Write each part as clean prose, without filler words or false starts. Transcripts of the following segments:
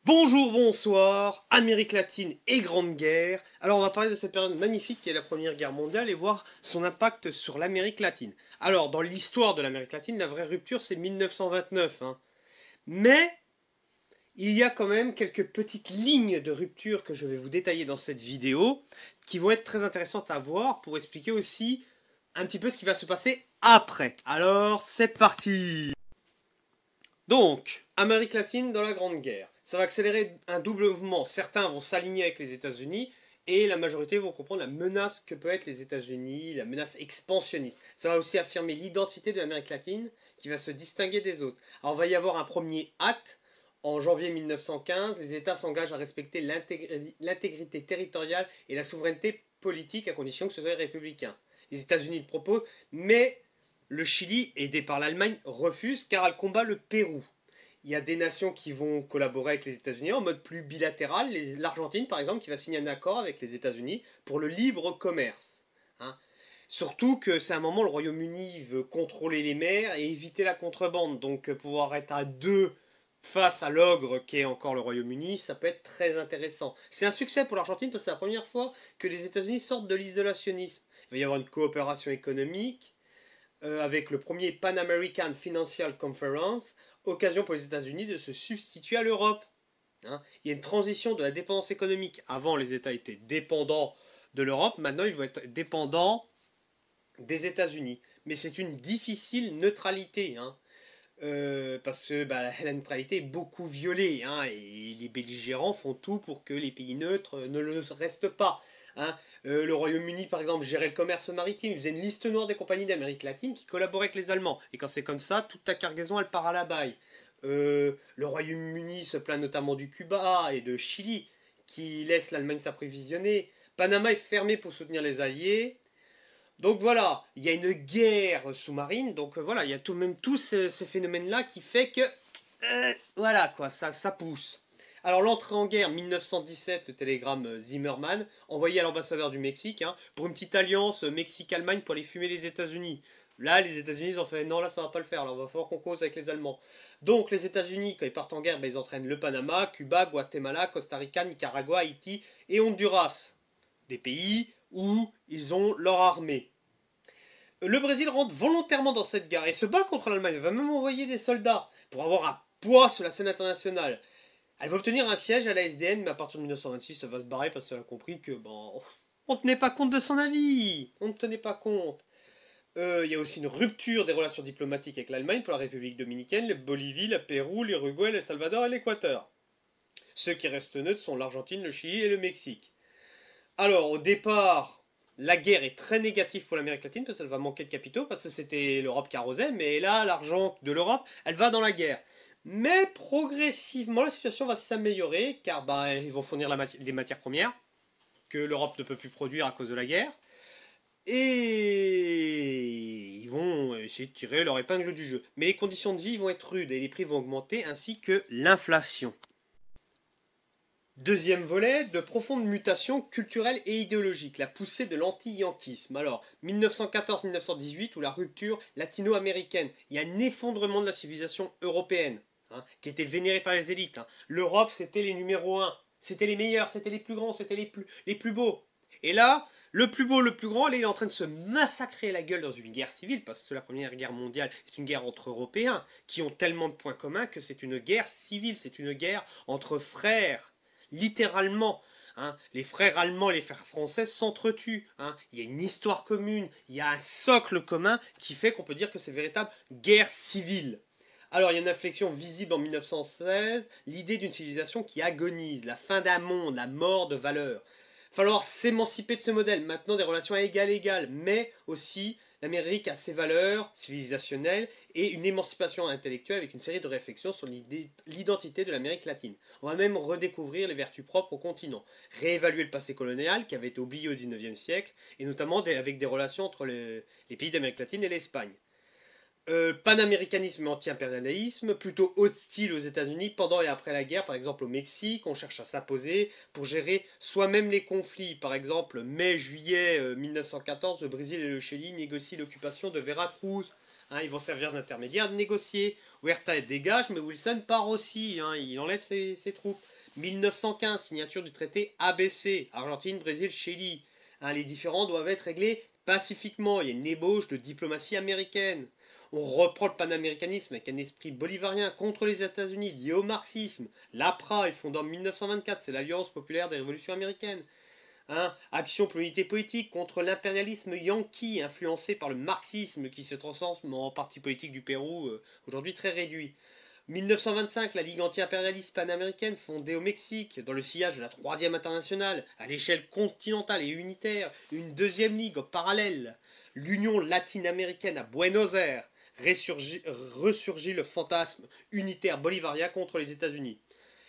Bonjour, bonsoir, Amérique latine et Grande Guerre. Alors on va parler de cette période magnifique qui est la Première Guerre mondiale et voir son impact sur l'Amérique latine. Alors dans l'histoire de l'Amérique latine, la vraie rupture c'est 1929. Mais il y a quand même quelques petites lignes de rupture que je vais vous détailler dans cette vidéo qui vont être très intéressantes à voir pour expliquer aussi un petit peu ce qui va se passer après. Alors c'est parti! Donc, Amérique latine dans la Grande Guerre. Ça va accélérer un double mouvement. Certains vont s'aligner avec les États-Unis et la majorité vont comprendre la menace que peut être les États-Unis, la menace expansionniste. Ça va aussi affirmer l'identité de l'Amérique latine qui va se distinguer des autres. Alors, il va y avoir un premier acte. En janvier 1915, les États s'engagent à respecter l'intégrité territoriale et la souveraineté politique à condition que ce soit républicain. Les États-Unis le proposent, mais le Chili, aidé par l'Allemagne, refuse car elle combat le Pérou. Il y a des nations qui vont collaborer avec les États-Unis en mode plus bilatéral. L'Argentine, par exemple, qui va signer un accord avec les États-Unis pour le libre commerce. Surtout que c'est un moment où le Royaume-Uni veut contrôler les mers et éviter la contrebande. Donc pouvoir être à deux face à l'ogre qu'est encore le Royaume-Uni, ça peut être très intéressant. C'est un succès pour l'Argentine parce que c'est la première fois que les États-Unis sortent de l'isolationnisme. Il va y avoir une coopération économique avec le premier Pan American Financial Conference, occasion pour les États-Unis de se substituer à l'Europe. Il y a une transition de la dépendance économique. Avant, les États étaient dépendants de l'Europe. Maintenant, ils vont être dépendants des États-Unis. Mais c'est une difficile neutralité. Parce que la neutralité est beaucoup violée. Et les belligérants font tout pour que les pays neutres ne le restent pas. Le Royaume-Uni, par exemple, gérait le commerce maritime. Il faisait une liste noire des compagnies d'Amérique latine qui collaboraient avec les Allemands. Et quand c'est comme ça, toute ta cargaison, elle part à la baille. Le Royaume-Uni se plaint notamment du Cuba et de Chili, qui laissent l'Allemagne s'approvisionner. Panama est fermé pour soutenir les Alliés. Donc voilà, il y a une guerre sous-marine. Donc voilà, il y a tous ces phénomènes-là qui fait que... voilà quoi, ça pousse. Alors l'entrée en guerre 1917, le télégramme Zimmermann, envoyé à l'ambassadeur du Mexique, pour une petite alliance Mexique-Allemagne pour aller fumer les États-Unis. Là, les États-Unis ont fait non, là ça va pas le faire, là on va falloir qu'on cause avec les Allemands. Donc les États-Unis, quand ils partent en guerre, ils entraînent le Panama, Cuba, Guatemala, Costa Rica, Nicaragua, Haïti et Honduras. Des pays où ils ont leur armée. Le Brésil rentre volontairement dans cette guerre et se bat contre l'Allemagne. Elle va même envoyer des soldats pour avoir un poids sur la scène internationale. Elle va obtenir un siège à la SDN, mais à partir de 1926, elle va se barrer parce qu'elle a compris que on tenait pas compte de son avis. On ne tenait pas compte. Il y a aussi une rupture des relations diplomatiques avec l'Allemagne pour la République dominicaine, le Bolivie, le Pérou, l'Uruguay, le Salvador et l'Équateur. Ceux qui restent neutres sont l'Argentine, le Chili et le Mexique. Alors, au départ, la guerre est très négative pour l'Amérique latine parce qu'elle va manquer de capitaux, parce que c'était l'Europe qui arrosait, mais là, l'argent de l'Europe, elle va dans la guerre. Mais progressivement, la situation va s'améliorer, car ils vont fournir les matières premières que l'Europe ne peut plus produire à cause de la guerre. Et ils vont essayer de tirer leur épingle du jeu. Mais les conditions de vie vont être rudes et les prix vont augmenter, ainsi que l'inflation. Deuxième volet, de profondes mutations culturelles et idéologiques, la poussée de l'anti-yankisme. Alors, 1914-1918, ou la rupture latino-américaine, il y a un effondrement de la civilisation européenne, qui était vénérée par les élites. L'Europe, c'était les numéros 1, c'était les meilleurs, c'était les plus grands, c'était les plus beaux. Et là, le plus beau, le plus grand, il est en train de se massacrer la gueule dans une guerre civile, parce que la Première Guerre mondiale est une guerre entre Européens, qui ont tellement de points communs que c'est une guerre civile, c'est une guerre entre frères. Littéralement, les frères allemands et les frères français s'entretuent. Il y a une histoire commune, il y a un socle commun qui fait qu'on peut dire que c'est une véritable guerre civile. Alors, il y a une inflexion visible en 1916, l'idée d'une civilisation qui agonise, la fin d'un monde, la mort de valeurs. Il va falloir s'émanciper de ce modèle, maintenant des relations à égal, mais aussi l'Amérique a ses valeurs civilisationnelles et une émancipation intellectuelle avec une série de réflexions sur l'identité de l'Amérique latine. On va même redécouvrir les vertus propres au continent, réévaluer le passé colonial qui avait été oublié au XIXe siècle, et notamment avec des relations entre les pays d'Amérique latine et l'Espagne. Panaméricanisme et anti-impérialisme, plutôt hostile aux États-Unis pendant et après la guerre, par exemple au Mexique, on cherche à s'imposer pour gérer soi-même les conflits. Par exemple, mai-juillet 1914, le Brésil et le Chili négocient l'occupation de Veracruz. Ils vont servir d'intermédiaire, de négocier. Huerta dégage, mais Wilson part aussi, hein, il enlève ses troupes. 1915, signature du traité ABC, Argentine, Brésil, Chili. Hein, les différends doivent être réglés pacifiquement, il y a une ébauche de diplomatie américaine. On reprend le panaméricanisme avec un esprit bolivarien contre les États-Unis lié au marxisme. L'APRA est fondée en 1924, c'est l'Alliance populaire des révolutions américaines. Hein, action pour l'unité politique contre l'impérialisme yankee influencé par le marxisme qui se transforme en parti politique du Pérou, aujourd'hui très réduit. 1925, la Ligue anti-impérialiste panaméricaine fondée au Mexique, dans le sillage de la Troisième Internationale, à l'échelle continentale et unitaire, une deuxième ligue en parallèle, l'Union latine-américaine à Buenos Aires, ressurgit le fantasme unitaire bolivarien contre les États-Unis.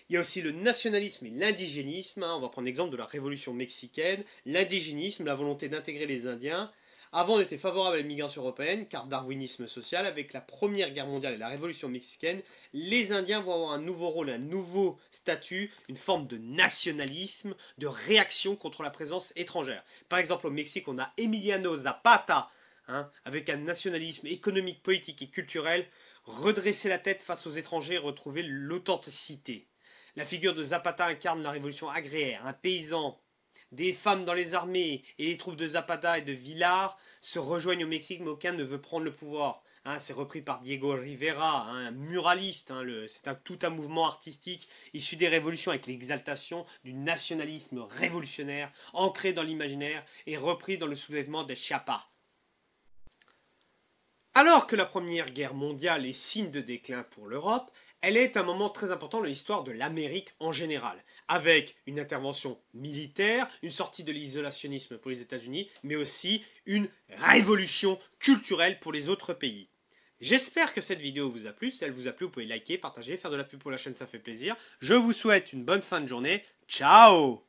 Il y a aussi le nationalisme et l'indigénisme, hein, on va prendre l'exemple de la révolution mexicaine, l'indigénisme, la volonté d'intégrer les Indiens. Avant, on était favorable à l'immigration européenne, car darwinisme social, avec la Première Guerre mondiale et la Révolution mexicaine, les Indiens vont avoir un nouveau rôle, un nouveau statut, une forme de nationalisme, de réaction contre la présence étrangère. Par exemple, au Mexique, on a Emiliano Zapata, hein, avec un nationalisme économique, politique et culturel, redresser la tête face aux étrangers et retrouver l'authenticité. La figure de Zapata incarne la révolution agraire, un paysan. Des femmes dans les armées et les troupes de Zapata et de Villar se rejoignent au Mexique, mais aucun ne veut prendre le pouvoir. Hein, c'est repris par Diego Rivera, hein, un muraliste. Hein, c'est tout un mouvement artistique issu des révolutions avec l'exaltation du nationalisme révolutionnaire, ancré dans l'imaginaire et repris dans le soulèvement des Chiapas. Alors que la Première Guerre mondiale est signe de déclin pour l'Europe, elle est un moment très important dans l'histoire de l'Amérique en général, avec une intervention militaire, une sortie de l'isolationnisme pour les États-Unis, mais aussi une révolution culturelle pour les autres pays. J'espère que cette vidéo vous a plu. Si elle vous a plu, vous pouvez liker, partager, faire de la pub pour la chaîne, ça fait plaisir. Je vous souhaite une bonne fin de journée. Ciao!